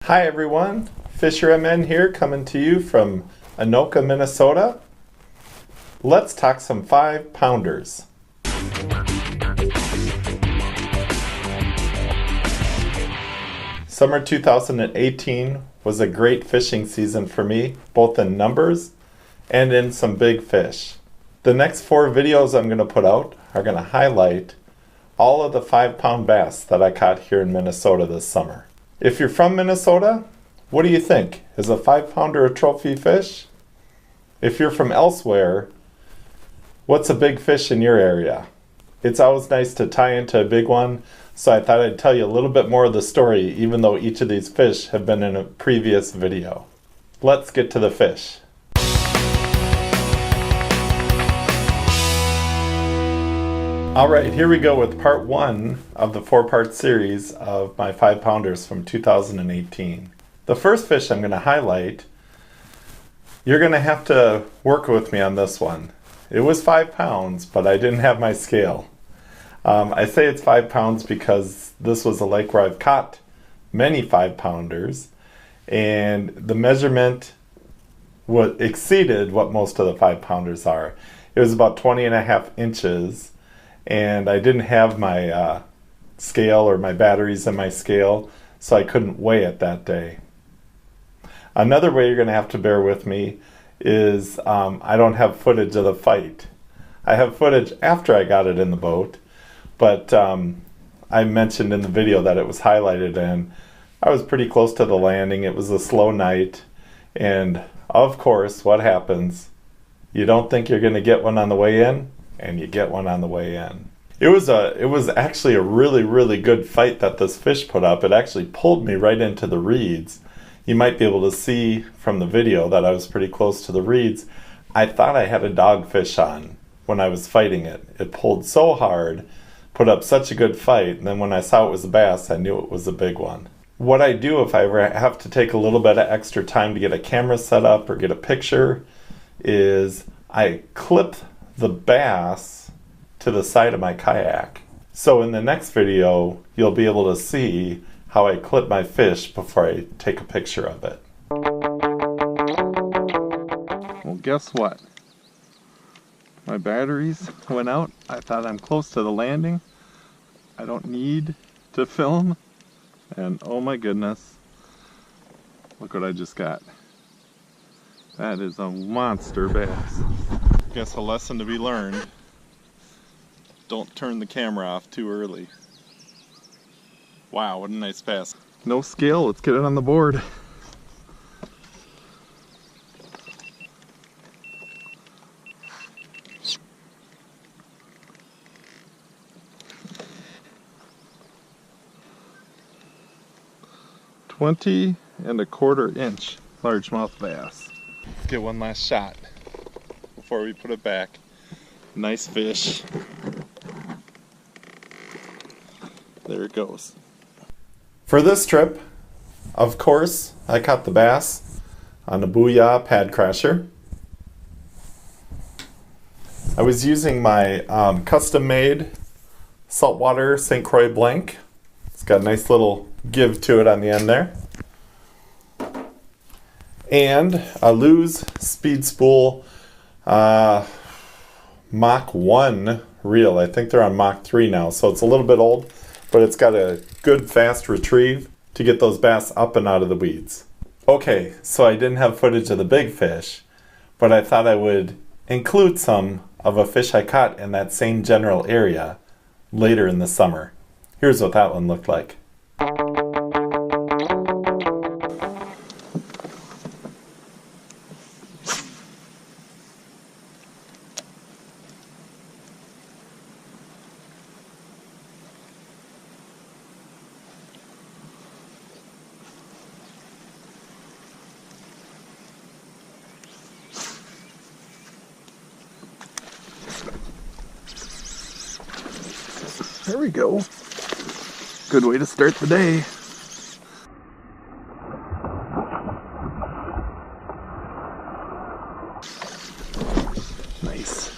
Hi everyone, FisherMN here coming to you from Anoka, Minnesota. Let's talk some 5-pounders. Summer 2018 was a great fishing season for me, both in numbers and in some big fish. The next 4 videos I'm going to put out are going to highlight all of the 5-pound bass that I caught here in Minnesota this summer. If you're from Minnesota, what do you think? Is a 5-pounder a trophy fish? If you're from elsewhere, what's a big fish in your area? It's always nice to tie into a big one, so I thought I'd tell you a little bit more of the story, even though each of these fish have been in a previous video. Let's get to the fish. Alright, here we go with part 1 of the 4-part series of my 5-pounders from 2018. The first fish I'm going to highlight, you're going to have to work with me on this one. It was 5 pounds, but I didn't have my scale. I say it's 5 pounds because this was a lake where I've caught many 5-pounders, and the measurement exceeded what most of the 5-pounders are. It was about 20.5 inches. And I didn't have my scale or my batteries in my scale, so I couldn't weigh it that day. Another way you're going to have to bear with me is I don't have footage of the fight. I have footage after I got it in the boat, but I mentioned in the video that it was highlighted, and I was pretty close to the landing. It was a slow night, and of course, what happens? You don't think you're going to get one on the way in, and you get one on the way in. It was actually a really good fight that this fish put up. It actually pulled me right into the reeds. You might be able to see from the video that I was pretty close to the reeds. I thought I had a dogfish on when I was fighting it. It pulled so hard, put up such a good fight, and then when I saw it was a bass, I knew it was a big one. What I do if I ever have to take a little bit of extra time to get a camera set up or get a picture is I clip the bass to the side of my kayak. So in the next video, you'll be able to see how I clip my fish before I take a picture of it. Well, guess what? My batteries went out. I thought I'm close to the landing. I don't need to film. And oh my goodness, look what I just got. That is a monster bass. Guess a lesson to be learned. Don't turn the camera off too early. Wow, what a nice bass. No scale, let's get it on the board. $20.25 inch largemouth bass. Let's get one last shot before we put it back. Nice fish. There it goes. For this trip, of course, I caught the bass on a Booyah Pad Crasher. I was using my custom-made saltwater St. Croix blank. It's got a nice little give to it on the end there. And a Lew's Speed Spool Mach 1 reel. I think they're on Mach 3 now, so it's a little bit old, but it's got a good fast retrieve to get those bass up and out of the weeds. Okay, so I didn't have footage of the big fish, but I thought I would include some of a fish I caught in that same general area later in the summer. Here's what that one looked like. There we go. Good way to start the day. Nice.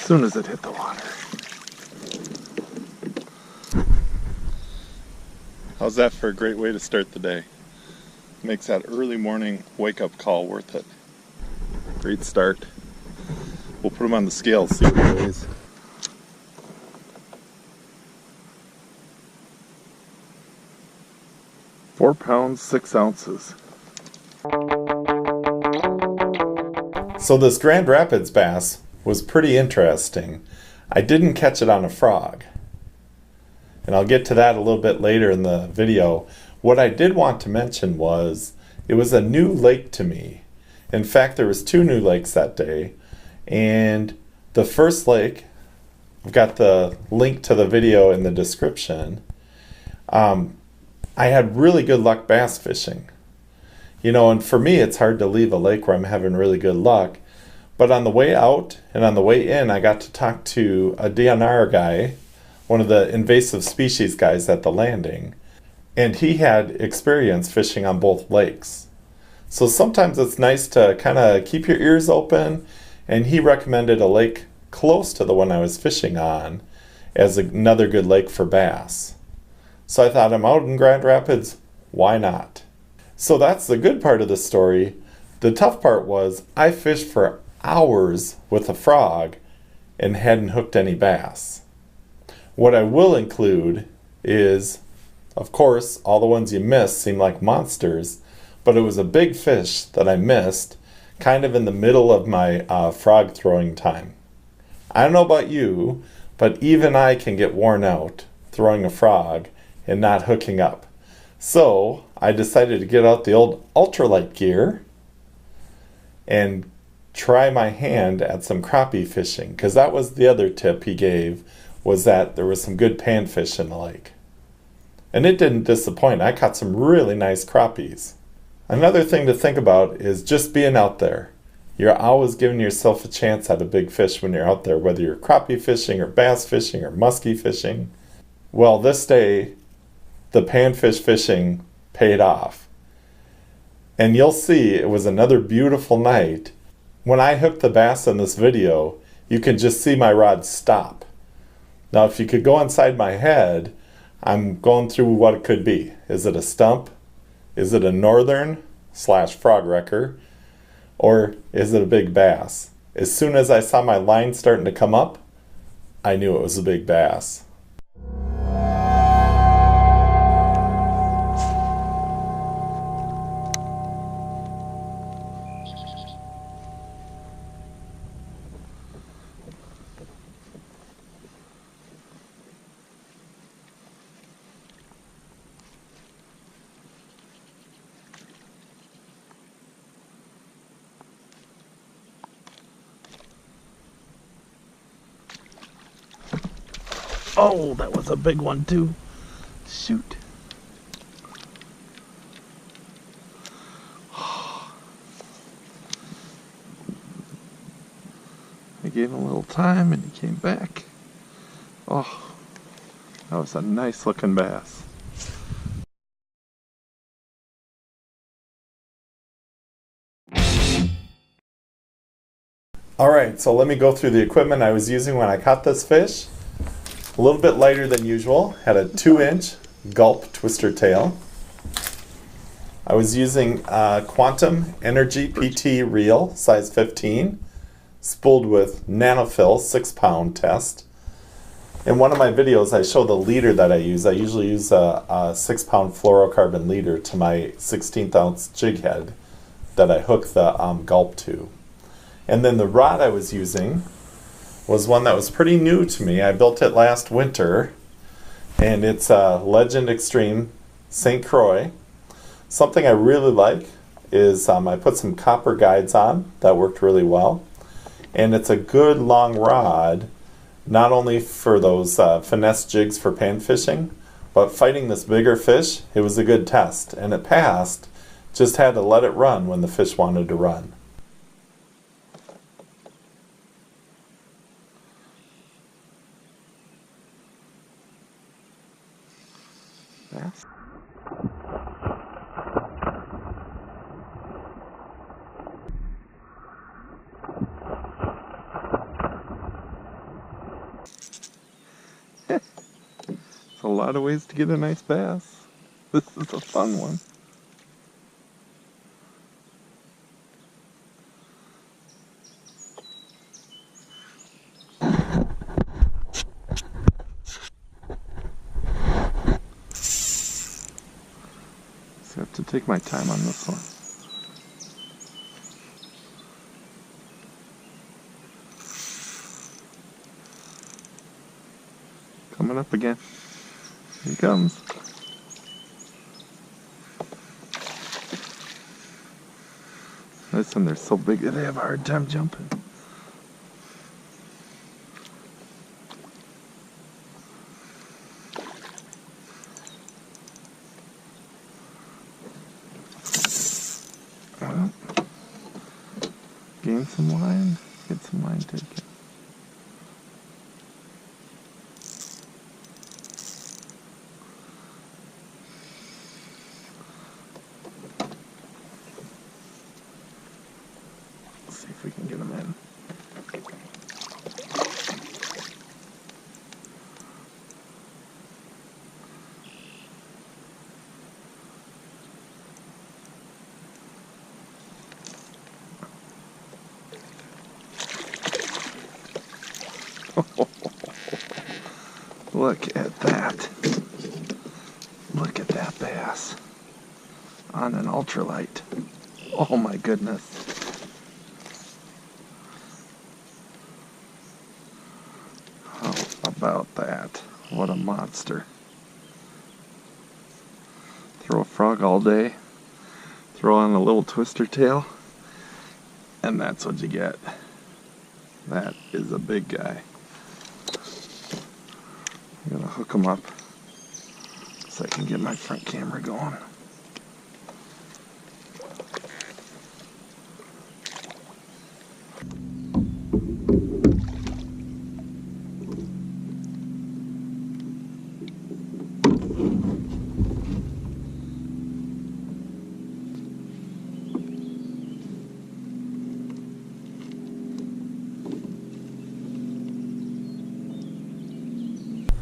soon as it hit the water. How's that for a great way to start the day? Makes that early morning wake-up call worth it. Great start. We'll put them on the scale, see what it weighs. 4 pounds, 6 ounces. So this Grand Rapids bass was pretty interesting. I didn't catch it on a frog. And I'll get to that a little bit later in the video. What I did want to mention was it was a new lake to me. In fact, there was 2 new lakes that day. And the first lake, I've got the link to the video in the description. I had really good luck bass fishing. You know, and for me, it's hard to leave a lake where I'm having really good luck. But on the way out and on the way in, I got to talk to a DNR guy, one of the invasive species guys at the landing. And he had experience fishing on both lakes. So sometimes it's nice to kind of keep your ears open. And he recommended a lake close to the one I was fishing on as another good lake for bass. So I thought, I'm out in Grand Rapids, why not? So that's the good part of the story. The tough part was I fished for hours with a frog and hadn't hooked any bass. What I will include is, of course, all the ones you missed seem like monsters, but it was a big fish that I missed kind of in the middle of my frog throwing time. I don't know about you, but even I can get worn out throwing a frog and not hooking up. So I decided to get out the old ultralight gear and try my hand at some crappie fishing, because that was the other tip he gave, was that there was some good panfish in the lake. And it didn't disappoint. I caught some really nice crappies. Another thing to think about is just being out there. You're always giving yourself a chance at a big fish when you're out there, whether you're crappie fishing or bass fishing or muskie fishing. Well, this day, the panfish fishing paid off. And you'll see it was another beautiful night. When I hooked the bass in this video, you can just see my rod stop. Now, if you could go inside my head, I'm going through what it could be. Is it a stump? Is it a northern / frog wrecker? Or is it a big bass? As soon as I saw my line starting to come up, I knew it was a big bass. Oh, that was a big one too. Shoot. I gave him a little time and he came back. Oh, that was a nice looking bass. Alright, so let me go through the equipment I was using when I caught this fish. A little bit lighter than usual, had a 2-inch gulp twister tail. I was using Quantum Energy PT reel, size 15, spooled with Nanofill 6-pound test. In one of my videos I show the leader that I use. I usually use a 6-pound fluorocarbon leader to my 16th ounce jig head that I hook the gulp to. And then the rod I was using was one that was pretty new to me. I built it last winter, and it's a Legend Extreme St. Croix. Something I really like is I put some copper guides on. That worked really well. And it's a good long rod, not only for those finesse jigs for pan fishing, but fighting this bigger fish, it was a good test. And it passed, just had to let it run when the fish wanted to run. Bass. There's a lot of ways to get a nice bass. This is a fun one. So I have to take my time on this one. Coming up again. Here he comes. This one, they're so big that they have a hard time jumping. Well, gain some line, get some line taken. See if we can get them in. Look at that. Look at that bass on an ultralight. Oh my goodness. How about that? What a monster. Throw a frog all day, throw on a little twister tail, and that's what you get. That is a big guy. I'm gonna hook him up so I can get my front camera going.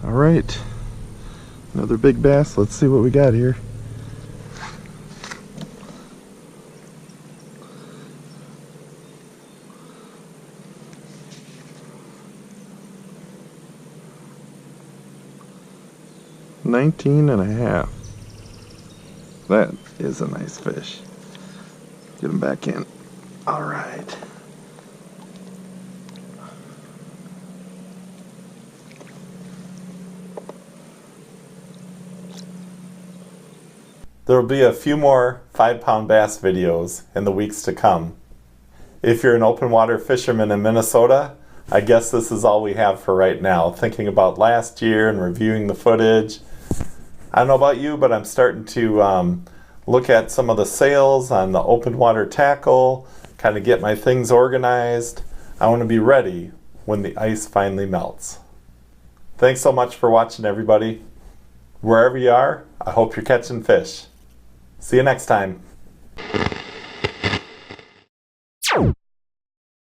All right, another big bass. Let's see what we got here. $19.5. That is a nice fish. Get him back in. All right. There will be a few more 5-pound bass videos in the weeks to come. If you're an open water fisherman in Minnesota, I guess this is all we have for right now. Thinking about last year and reviewing the footage. I don't know about you, but I'm starting to look at some of the sales on the open water tackle, kind of get my things organized. I want to be ready when the ice finally melts. Thanks so much for watching, everybody. Wherever you are, I hope you're catching fish. See you next time.